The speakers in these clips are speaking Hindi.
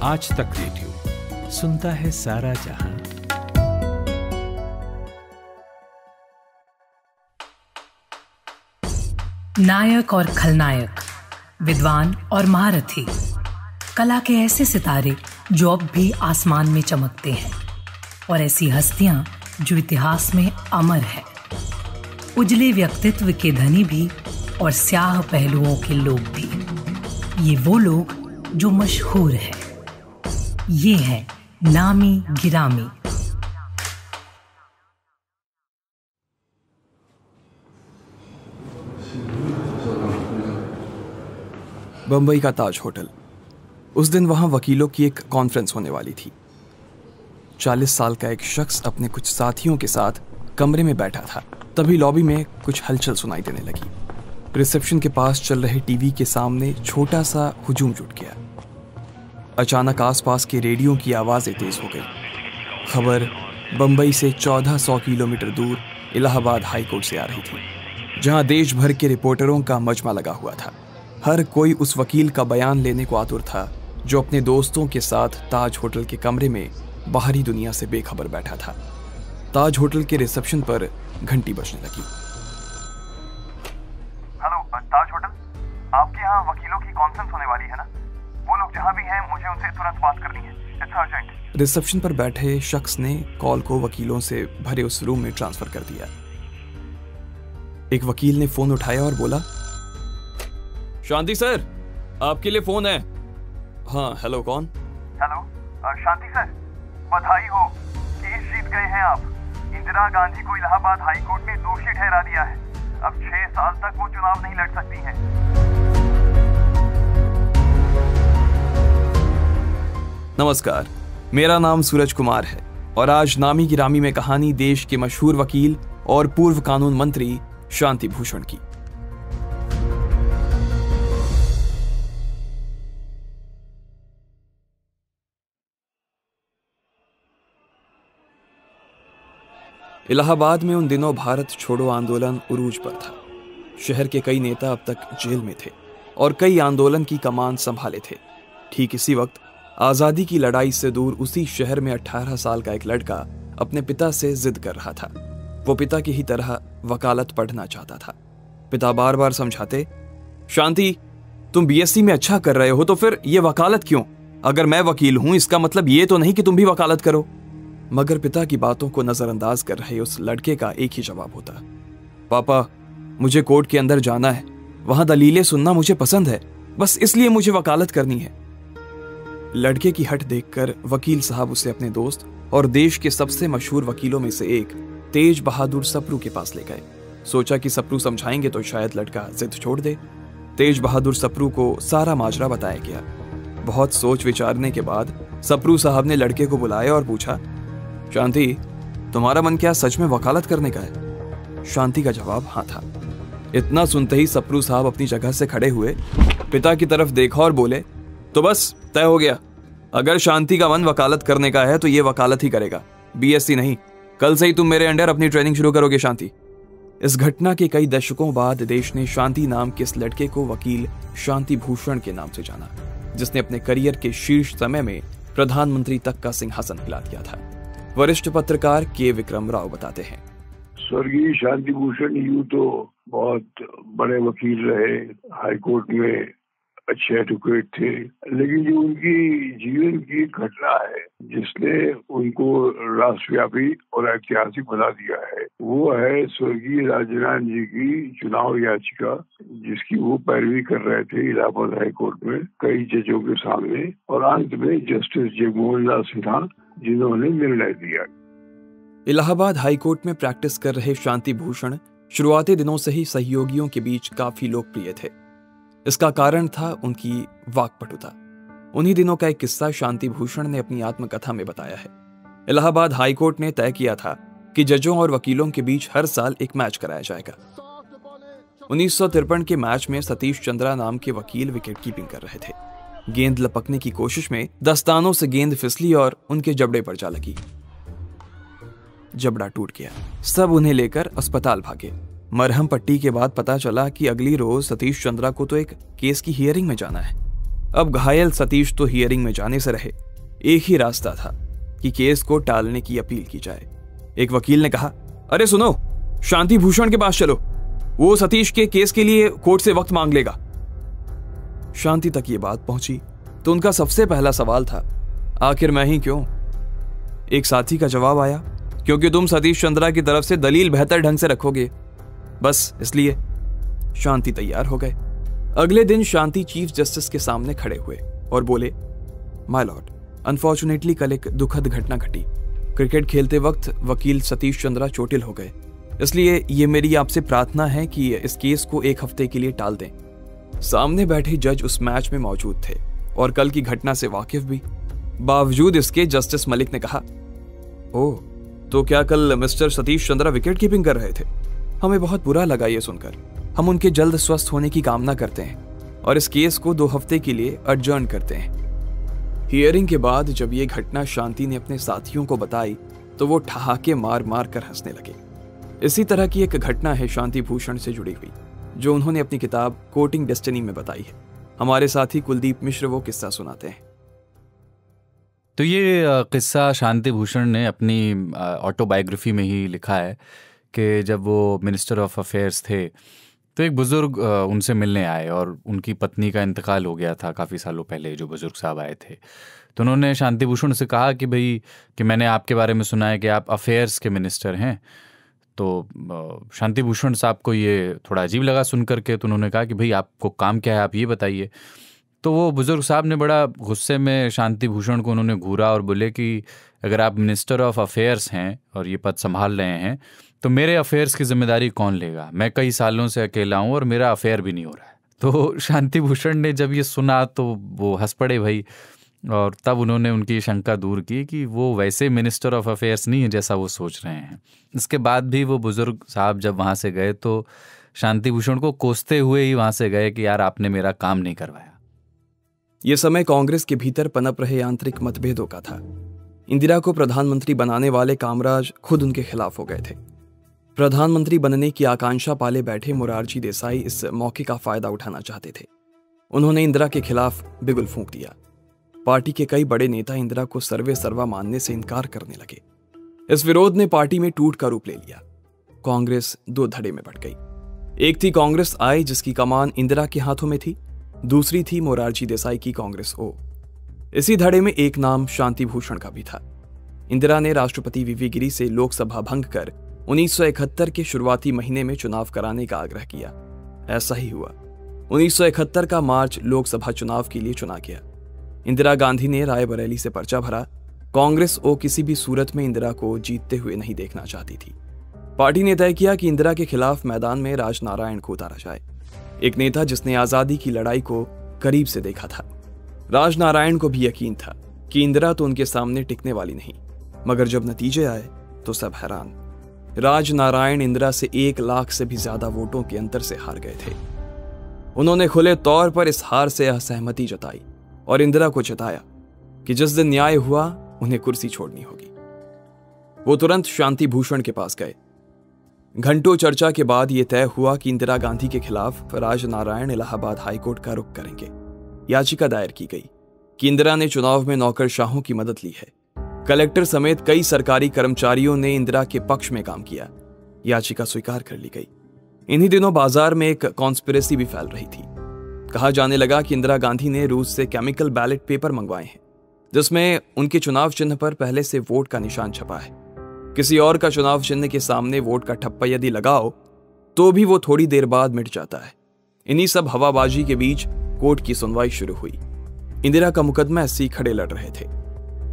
आज तक रेडियो सुनता है सारा जहां। नायक और खलनायक, विद्वान और महारथी, कला के ऐसे सितारे जो अब भी आसमान में चमकते हैं, और ऐसी हस्तियां जो इतिहास में अमर है। उजले व्यक्तित्व के धनी भी और स्याह पहलुओं के लोग भी। ये वो लोग जो मशहूर हैं। ये है नामी गिरामी। बंबई का ताज होटल। उस दिन वहां वकीलों की एक कॉन्फ्रेंस होने वाली थी। 40 साल का एक शख्स अपने कुछ साथियों के साथ कमरे में बैठा था। तभी लॉबी में कुछ हलचल सुनाई देने लगी। रिसेप्शन के पास चल रहे टीवी के सामने छोटा सा हुजूम जुट गया। अचानक आसपास के रेडियो की आवाजें तेज हो गई। खबर बंबई से 1400 किलोमीटर दूर इलाहाबाद हाई कोर्ट से आ रही थी, जहां देश भर के रिपोर्टरों का मजमा लगा हुआ था। हर कोई उस वकील का बयान लेने को आतुर था जो अपने दोस्तों के साथ ताज होटल के कमरे में बाहरी दुनिया से बेखबर बैठा था। ताज होटल के रिसेप्शन पर घंटी बजने लगी। हेलो ताज होटल, आपके यहाँ वकीलों की कॉन्फ्रेंस होने वाली है ना? वो लोग जहाँ भी हैं मुझे उनसे तुरंत बात करनी है। It's urgent. रिसेप्शन पर बैठे शख्स ने कॉल को वकीलों से भरे उस रूम में ट्रांसफर कर दिया। एक वकील ने फोन उठाया और बोला, शांति सर, आपके लिए फोन है। हाँ, हेलो, कौन? हेलो शांति सर, बधाई हो, केस जीत गए हैं आप। इंदिरा गांधी को इलाहाबाद हाई कोर्ट ने दोषी ठहरा दिया है। अब 6 साल तक वो चुनाव नहीं लड़ सकती हैं। नमस्कार, मेरा नाम सूरज कुमार है और आज नामी गिरामी में कहानी देश के मशहूर वकील और पूर्व कानून मंत्री शांति भूषण की। इलाहाबाद में उन दिनों भारत छोड़ो आंदोलन उरूज पर था। शहर के कई नेता अब तक जेल में थे और कई आंदोलन की कमान संभाले थे। ठीक इसी वक्त आजादी की लड़ाई से दूर उसी शहर में 18 साल का एक लड़का अपने पिता से जिद कर रहा था। वो पिता की ही तरह वकालत पढ़ना चाहता था। पिता बार बार समझाते, शांति, तुम बीएससी में अच्छा कर रहे हो तो फिर ये वकालत क्यों? अगर मैं वकील हूं इसका मतलब ये तो नहीं कि तुम भी वकालत करो। मगर पिता की बातों को नजरअंदाज कर रहे उस लड़के का एक ही जवाब होता, पापा, मुझे कोर्ट के अंदर जाना है, वहां दलीलें सुनना मुझे पसंद है, बस इसलिए मुझे वकालत करनी है। लड़के की हट देखकर वकील साहब उसे अपने दोस्त और देश के सबसे मशहूर वकीलों में से एक तेज बहादुर सप्रू के पास ले गए। सोचा कि सप्रू समझाएंगे तो शायद लड़का जिद छोड़ दे। तेज बहादुर सप्रू को सारा माजरा बताया गया। बहुत सोच विचारने के बाद सप्रू साहब ने लड़के को बुलाया और पूछा, शांति, तुम्हारा मन क्या सच में वकालत करने का है? शांति का जवाब हाँ था। इतना सुनते ही सप्रू साहब अपनी जगह से खड़े हुए, पिता की तरफ देखा और बोले, तो बस तय हो गया। अगर शांति का मन वकालत करने का है तो ये वकालत ही करेगा, बीएससी नहीं। कल से ही तुम मेरे अंडर अपनी ट्रेनिंग शुरू करोगे शांति। इस घटना के कई दशकों बाद देश ने शांति नाम के इस लड़के को वकील शांति भूषण के नाम से जाना, जिसने अपने करियर के शीर्ष समय में प्रधानमंत्री तक का सिंहासन हिला दिया था। वरिष्ठ पत्रकार के विक्रम राव बताते हैं, स्वर्गीय शांति भूषण यूं तो बहुत बड़े वकील रहे, हाई कोर्ट में अच्छे एडवोकेट थे, लेकिन जो उनकी जीवन की घटना है जिसने उनको राष्ट्रव्यापी और ऐतिहासिक बना दिया है, वो है स्वर्गीय राजनारायण जी की चुनाव याचिका, जिसकी वो पैरवी कर रहे थे इलाहाबाद हाई कोर्ट में कई जजों के सामने, और अंत में जस्टिस जगमोहन लाल सिन्हा जिन्होंने निर्णय दिया। इलाहाबाद हाई कोर्ट में प्रैक्टिस कर रहे शांति भूषण शुरुआती दिनों से ही सहयोगियों के बीच काफी लोकप्रिय थे। इसका कारण था उनकी वाक्पटुता। उन्हीं दिनों का एक किस्सा शांति भूषण ने अपनी आत्मकथा में बताया है। इलाहाबाद हाई कोर्ट ने तय किया था कि जजों और वकीलों के बीच हर साल एक मैच कराया जाएगा। 1953 के मैच में सतीश चंद्रा नाम के वकील विकेट कीपिंग कर रहे थे। गेंद लपकने की कोशिश में दस्तानों से गेंद फिसली और उनके जबड़े पर जा लगी। जबड़ा टूट गया। सब उन्हें लेकर अस्पताल भागे। मरहम पट्टी के बाद पता चला कि अगली रोज सतीश चंद्रा को तो एक केस की हियरिंग में जाना है। अब घायल सतीश तो हियरिंग में जाने से रहे। एक ही रास्ता था कि केस को टालने की अपील की जाए। एक वकील ने कहा, अरे सुनो, शांति भूषण के पास चलो, वो सतीश के केस के लिए कोर्ट से वक्त मांग लेगा। शांति तक ये बात पहुंची तो उनका सबसे पहला सवाल था, आखिर मैं ही क्यों? एक साथी का जवाब आया, क्योंकि तुम सतीश चंद्रा की तरफ से दलील बेहतर ढंग से रखोगे, बस इसलिए। शांति तैयार हो गए। अगले दिन शांति चीफ जस्टिस के सामने खड़े हुए और बोले, माय लॉर्ड, अनफॉर्चुनेटली कल एक दुखद घटना घटी। क्रिकेट खेलते वक्त वकील सतीश चंद्रा चोटिल हो गए, इसलिए ये मेरी आपसे प्रार्थना है कि इस केस को एक हफ्ते के लिए टाल दें। सामने बैठे जज उस मैच में मौजूद थे और कल की घटना से वाकिफ भी। बावजूद इसके जस्टिस मलिक ने कहा, ओह, तो क्या कल mister Satish Chandra wicket keeping कर रहे थे? हमें बहुत बुरा लगा ये सुनकर। हम उनके जल्द स्वस्थ होने की कामना करते हैं और इस केस को 2 हफ्ते के लिए एडजर्न करते हैं। हियरिंग के बाद जब ये घटना शांति ने अपने साथियों को बताई तो वो ठहाके मार मार कर हंसने लगे। इसी तरह की एक घटना है शांति भूषण से जुड़ी हुई, जो उन्होंने अपनी किताब कोर्टिंग डेस्टिनी में बताई है। हमारे साथी कुलदीप मिश्र वो किस्सा सुनाते हैं। तो ये किस्सा शांति भूषण ने अपनी ऑटोबायोग्राफी में ही लिखा है कि जब वो मिनिस्टर ऑफ अफेयर्स थे तो एक बुज़ुर्ग उनसे मिलने आए और उनकी पत्नी का इंतकाल हो गया था काफ़ी सालों पहले, जो बुज़ुर्ग साहब आए थे। तो उन्होंने शांति भूषण से कहा कि भाई, कि मैंने आपके बारे में सुना है कि आप अफेयर्स के मिनिस्टर हैं। तो शांति भूषण साहब को ये थोड़ा अजीब लगा सुन करके, तो उन्होंने कहा कि भाई आपको काम क्या है, आप ये बताइए। तो वो बुज़ुर्ग साहब ने बड़ा गुस्से में शांति भूषण को उन्होंने घूरा और बोले कि अगर आप मिनिस्टर ऑफ अफेयर्स हैं और ये पद संभाल रहे हैं तो मेरे अफेयर्स की जिम्मेदारी कौन लेगा? मैं कई सालों से अकेला हूँ और मेरा अफेयर भी नहीं हो रहा है। तो शांति भूषण ने जब ये सुना तो वो हंस पड़े भाई, और तब उन्होंने उनकी शंका दूर की कि वो वैसे मिनिस्टर ऑफ अफेयर्स नहीं है जैसा वो सोच रहे हैं। इसके बाद भी वो बुज़ुर्ग साहब जब वहाँ से गए तो शांति भूषण को कोसते हुए ही वहाँ से गए कि यार आपने मेरा काम नहीं करवाया। ये समय कांग्रेस के भीतर पनप रहे आंतरिक मतभेदों का था। इंदिरा को प्रधानमंत्री बनाने वाले कामराज खुद उनके खिलाफ हो गए थे। प्रधानमंत्री बनने की आकांक्षा पाले बैठे मोरारजी देसाई इस मौके का फायदा उठाना चाहते थे। उन्होंने इंदिरा के खिलाफ बिगुल फूंक दिया। पार्टी के कई बड़े नेता इंदिरा को सर्वे सर्वा मानने से इनकार करने लगे। इस विरोध ने पार्टी में टूट का रूप ले लिया। कांग्रेस 2 धड़े में बंट गई। एक थी कांग्रेस आई, जिसकी कमान इंदिरा के हाथों में थी। दूसरी थी मोरारजी देसाई की कांग्रेस ओ। इसी धड़े में एक नाम शांति भूषण का भी था। इंदिरा ने राष्ट्रपति वीवी गिरी से लोकसभा भंग कर 1971 के शुरुआती महीने में चुनाव कराने का आग्रह किया। ऐसा ही हुआ। 1971 का मार्च लोकसभा चुनाव के लिए चुना गया। इंदिरा गांधी ने रायबरेली से पर्चा भरा। कांग्रेस ओ किसी भी सूरत में इंदिरा को जीतते हुए नहीं देखना चाहती थी। पार्टी ने तय किया कि इंदिरा के खिलाफ मैदान में राजनारायण को उतारा जाए, एक नेता जिसने आजादी की लड़ाई को करीब से देखा था। राजनारायण को भी यकीन था कि इंदिरा तो उनके सामने टिकने वाली नहीं, मगर जब नतीजे आए तो सब हैरान। राजनारायण इंदिरा से 1 लाख से भी ज्यादा वोटों के अंतर से हार गए थे। उन्होंने खुले तौर पर इस हार से असहमति जताई और इंदिरा को जताया कि जिस दिन न्याय हुआ उन्हें कुर्सी छोड़नी होगी। वो तुरंत शांति भूषण के पास गए। घंटों चर्चा के बाद यह तय हुआ कि इंदिरा गांधी के खिलाफ राजनारायण इलाहाबाद हाईकोर्ट का रुख करेंगे। याचिका दायर की गई कि इंदिरा ने चुनाव में नौकरशाहों की मदद ली है। कलेक्टर समेत कई सरकारी कर्मचारियों ने इंदिरा के पक्ष में काम किया। याचिका स्वीकार कर ली गई। इन्हीं दिनों बाजार में एक कॉन्स्पिरेसी भी फैल रही थी। कहा जाने लगा कि इंदिरा गांधी ने रूस से केमिकल बैलेट पेपर मंगवाए हैं, जिसमें उनके चुनाव चिन्ह पर पहले से वोट का निशान छपा है। किसी और का चुनाव चिन्ह के सामने वोट का ठप्पा यदि लगाओ तो भी वो थोड़ी देर बाद मिट जाता है। इन्हीं सब हवाबाजी के बीच कोर्ट की सुनवाई शुरू हुई। इंदिरा का मुकदमा एससी खड़े लड़ रहे थे।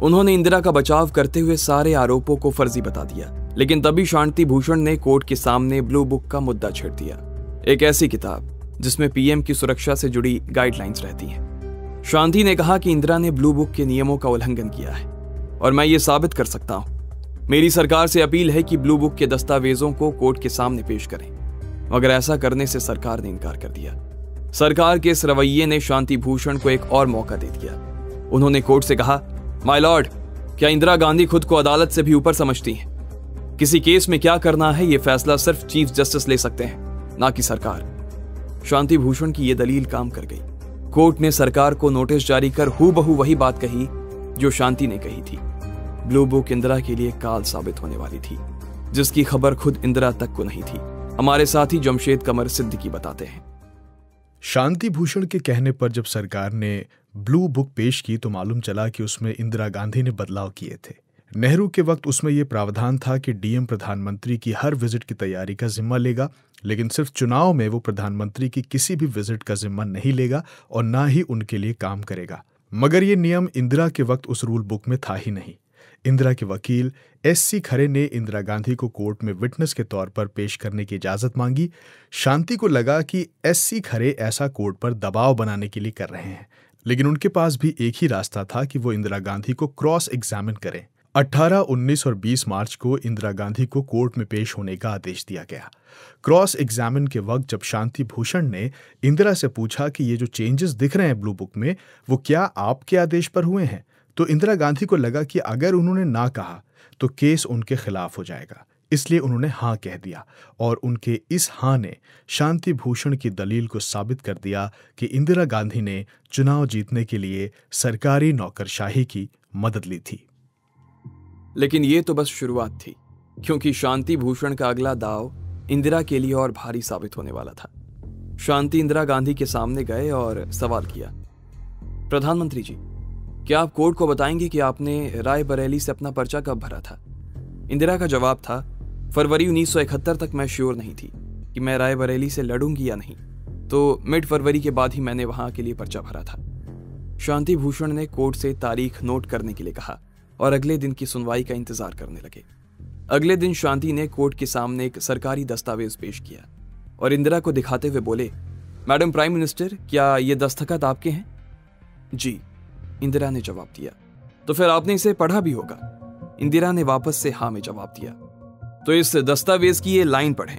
उन्होंने इंदिरा का बचाव करते हुए सारे आरोपों को फर्जी बता दिया, लेकिन तभी शांति भूषण ने कोर्ट के सामने ब्लू बुक का मुद्दा छेड़ दिया, एक ऐसी किताब जिसमें पीएम की सुरक्षा से जुड़ी गाइडलाइंस रहती हैं। शांति ने कहा कि इंदिरा ने ब्लू बुक के नियमों का उल्लंघन किया है और मैं ये साबित कर सकता हूं। मेरी सरकार से अपील है कि ब्लू बुक के दस्तावेजों को कोर्ट के सामने पेश करें, मगर ऐसा करने से सरकार ने इनकार कर दिया। सरकार के इस रवैये ने शांति भूषण को एक और मौका दे दिया। उन्होंने कोर्ट से कहा, माय लॉर्ड, क्या इंदिरा गांधी खुद को अदालत से भी ऊपर समझती हैं? किसी केस में क्या करना है, यह फैसला सिर्फ चीफ जस्टिस ले सकते हैं, ना कि सरकार। शांति भूषण की यह दलील काम कर गई। कोर्ट ने सरकार को नोटिस जारी कर हूबहू वही बात कही जो शांति ने कही थी। ब्लू बुक इंदिरा के लिए काल साबित होने वाली थी, जिसकी खबर खुद इंदिरा तक को नहीं थी। हमारे साथी जमशेद कमर सिद्दीकी बताते हैं। शांति भूषण के कहने पर जब सरकार ने ब्लू बुक पेश की तो मालूम चला कि उसमें इंदिरा गांधी ने बदलाव किए थे। नेहरू के वक्त उसमें यह प्रावधान था कि डीएम प्रधानमंत्री की हर विजिट की तैयारी का जिम्मा लेगा, लेकिन सिर्फ चुनाव में वो प्रधानमंत्री की किसी भी विजिट का जिम्मा नहीं लेगा और ना ही उनके लिए काम करेगा। मगर ये नियम इंदिरा के वक्त उस रूल बुक में था ही नहीं। इंदिरा के वकील एससी खरे ने इंदिरा गांधी को कोर्ट में विटनेस के तौर पर पेश करने की इजाजत मांगी। शांति को लगा कि एससी खरे ऐसा कोर्ट पर दबाव बनाने के लिए कर रहे हैं, लेकिन उनके पास भी एक ही रास्ता था कि वो इंदिरा गांधी को क्रॉस एग्जामिन करें। 18, 19 और 20 मार्च को इंदिरा गांधी को कोर्ट में पेश होने का आदेश दिया गया। क्रॉस एग्जामिन के वक्त जब शांति भूषण ने इंदिरा से पूछा कि ये जो चेंजेस दिख रहे हैं ब्लू बुक में, वो क्या आपके आदेश पर हुए हैं, तो इंदिरा गांधी को लगा कि अगर उन्होंने ना कहा तो केस उनके खिलाफ हो जाएगा। इसलिए उन्होंने हाँ कह दिया और उनके इस हाँ ने शांति भूषण की दलील को साबित कर दिया कि इंदिरा गांधी ने चुनाव जीतने के लिए सरकारी नौकरशाही की मदद ली थी। लेकिन ये तो बस शुरुआत थी, क्योंकि शांति भूषण का अगला दाव इंदिरा के लिए और भारी साबित होने वाला था। शांति इंदिरा गांधी के सामने गए और सवाल किया, प्रधानमंत्री जी, क्या आप कोर्ट को बताएंगे कि आपने रायबरेली से अपना पर्चा कब भरा था? इंदिरा का जवाब था, फरवरी 1971 तक मैं श्योर नहीं थी कि मैं रायबरेली से लड़ूंगी या नहीं, तो मिड फरवरी के बाद ही मैंने वहां के लिए पर्चा भरा था। शांति भूषण ने कोर्ट से तारीख नोट करने के लिए कहा और अगले दिन की सुनवाई का इंतजार करने लगे। अगले दिन शांति ने कोर्ट के सामने एक सरकारी दस्तावेज पेश किया और इंदिरा को दिखाते हुए बोले, मैडम प्राइम मिनिस्टर, क्या ये दस्तखत आपके हैं? जी, इंदिरा ने जवाब दिया। तो फिर आपने इसे पढ़ा भी होगा? इंदिरा ने वापस से हाँ में जवाब दिया। तो इस दस्तावेज की ये लाइन पढ़ें।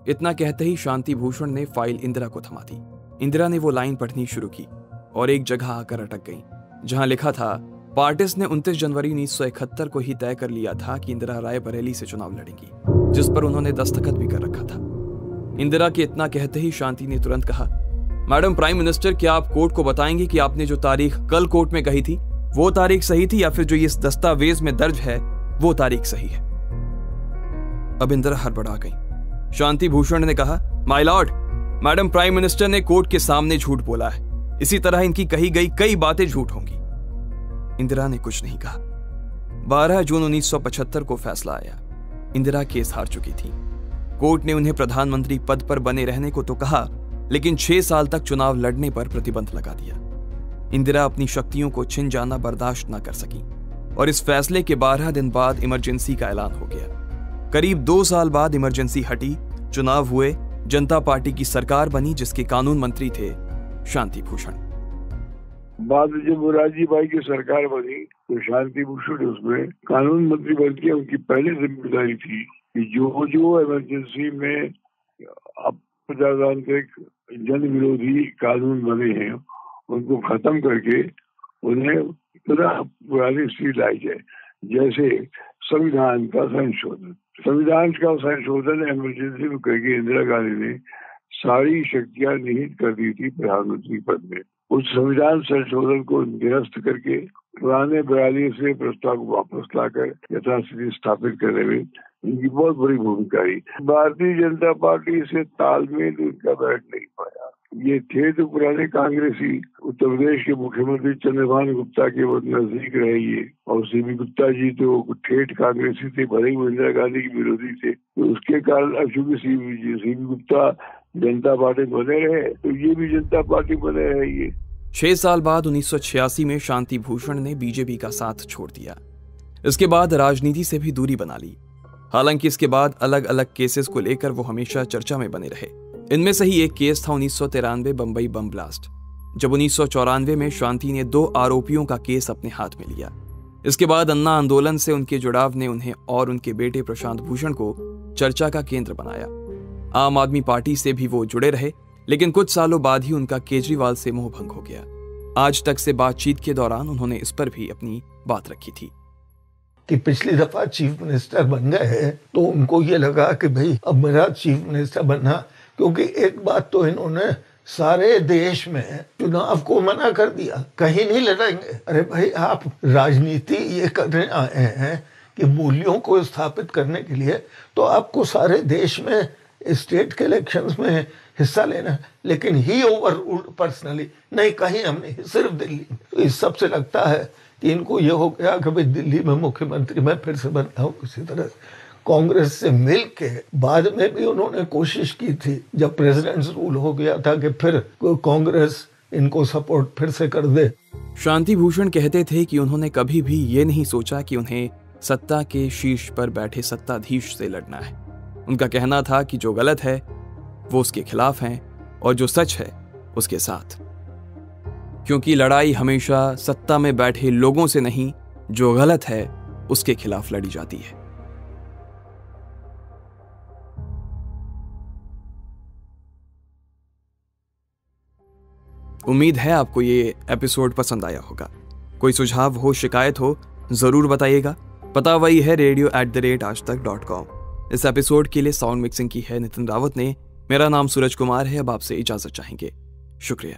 इतना कहते ही शांति भूषण ने फाइल इंदिरा को थमा दी। इंदिरा ने वो लाइन पढ़नी शुरू की और एक जगह आकर अटक गई, जहां लिखा था, पार्टिस ने 29 जनवरी 1971 को ही तय कर लिया था कि इंदिरा रायबरेली से चुनाव लड़ेंगी, जिस पर उन्होंने दस्तखत भी कर रखा था। इंदिरा के इतना कहते ही शांति ने तुरंत कहा, मैडम प्राइम मिनिस्टर, क्या आप कोर्ट को बताएंगे कि आपने जो तारीख कल कोर्ट में कही थी वो तारीख सही थी या फिर जो इस दस्तावेज में दर्ज है वो तारीख सही है? अब इंदिरा हड़बड़ा गई। शांति भूषण ने कहा, my Lord, madam prime minister ने कोर्ट के सामने झूठ बोला है। इसी तरह इनकी कही गई कई बातें झूठ होंगी। इंदिरा ने कुछ नहीं कहा। 12 जून 1975 को फैसला आया। इंदिरा केस हार चुकी थी। कोर्ट ने उन्हें प्रधानमंत्री पद पर बने रहने को तो कहा, लेकिन 6 साल तक चुनाव लड़ने पर प्रतिबंध लगा दिया। इंदिरा अपनी शक्तियों को छिन जाना बर्दाश्त न कर सकी और इस फैसले के 12 दिन बाद इमरजेंसी का ऐलान हो गया। करीब 2 साल बाद इमरजेंसी हटी, चुनाव हुए, जनता पार्टी की सरकार बनी, जिसके कानून मंत्री थे शांति भूषण। बाद में जब मोरारजी भाई की सरकार बनी तो शांति भूषण उसमें कानून मंत्री बन के उनकी पहली जिम्मेदारी थी कि जो इमरजेंसी में अब प्रजातांत्रिक जन विरोधी कानून बने हैं उनको खत्म करके उन्हें पुनः पुरानी स्थिति लाई जाए। जैसे संविधान का संशोधन इमरजेंसी में करके इंदिरा गांधी ने सारी शक्तियां निहित कर दी थी प्रधानमंत्री पद में। उस संविधान संशोधन को निरस्त करके पुराने 42 प्रस्ताव को वापस लाकर यथास्थिति स्थापित करने में इनकी बहुत बड़ी भूमिका रही। भारतीय जनता पार्टी से तालमेल उनका बैठ नहीं पाया। ये थे तो पुराने कांग्रेसी, उत्तर प्रदेश के मुख्यमंत्री चंद्रभान गुप्ता के वो नजदीक रहे ये, और सीबी गुप्ता जी तो ठेठ कांग्रेसी थे, भले ही इंदिरा गांधी के विरोधी थे। तो उसके कारण अब चूंकि सीबी गुप्ता जनता पार्टी बने रहे तो ये भी जनता पार्टी बने रहे। ये 6 साल बाद 1986 में शांति भूषण ने बीजेपी का साथ छोड़ दिया। इसके बाद राजनीति से भी दूरी बना ली। हालांकि इसके बाद अलग अलग केसेस को लेकर वो हमेशा चर्चा में बने रहे। इनमें से ही एक केस था 1993 बंबई बम ब्लास्ट, जब 1994 में शांति ने 2 आरोपियों का केस अपने हाथ में लिया। इसके बाद अन्ना आंदोलन से उनके जुड़ाव ने उन्हें और उनके बेटे प्रशांत भूषण को चर्चा का केंद्र बनाया। आम आदमी पार्टी से भी वो जुड़े रहे, लेकिन कुछ सालों बाद ही उनका केजरीवाल से मोह भंग हो गया। आज तक से बातचीत के दौरान उन्होंने इस पर भी अपनी बात रखी थी कि पिछली दफा चीफ मिनिस्टर बन गए तो उनको ये लगा कि भाई अब मेरा चीफ मिनिस्टर बनना, क्योंकि एक बात तो इन्होंने सारे देश में चुनाव को मना कर दिया, कहीं नहीं लड़ेंगे। अरे भाई, आप राजनीति ये करने आए हैं कि मूल्यों को स्थापित करने के लिए, तो आपको सारे देश में स्टेट के इलेक्शंस में हिस्सा लेना, लेकिन ही ओवर रूल्ड पर्सनली नहीं, कहीं हमने, सिर्फ दिल्ली। तो इस सबसे लगता है कि इनको ये हो गया कि भाई दिल्ली में मुख्यमंत्री मैं फिर से बनता हूँ किसी तरह। कांग्रेस से मिल के बाद में भी उन्होंने कोशिश की थी, जब प्रेसिडेंट्स रूल हो गया था, कि फिर कांग्रेस इनको सपोर्ट फिर से कर दे। शांति भूषण कहते थे कि उन्होंने कभी भी ये नहीं सोचा कि उन्हें सत्ता के शीर्ष पर बैठे सत्ताधीश से लड़ना है। उनका कहना था कि जो गलत है वो उसके खिलाफ है और जो सच है उसके साथ, क्योंकि लड़ाई हमेशा सत्ता में बैठे लोगों से नहीं, जो गलत है उसके खिलाफ लड़ी जाती है। उम्मीद है आपको ये एपिसोड पसंद आया होगा। कोई सुझाव हो, शिकायत हो, जरूर बताइएगा। पता वही है radio@aajtak.com। इस एपिसोड के लिए साउंड मिक्सिंग की है नितिन रावत ने। मेरा नाम सूरज कुमार है। अब आपसे इजाजत चाहेंगे। शुक्रिया।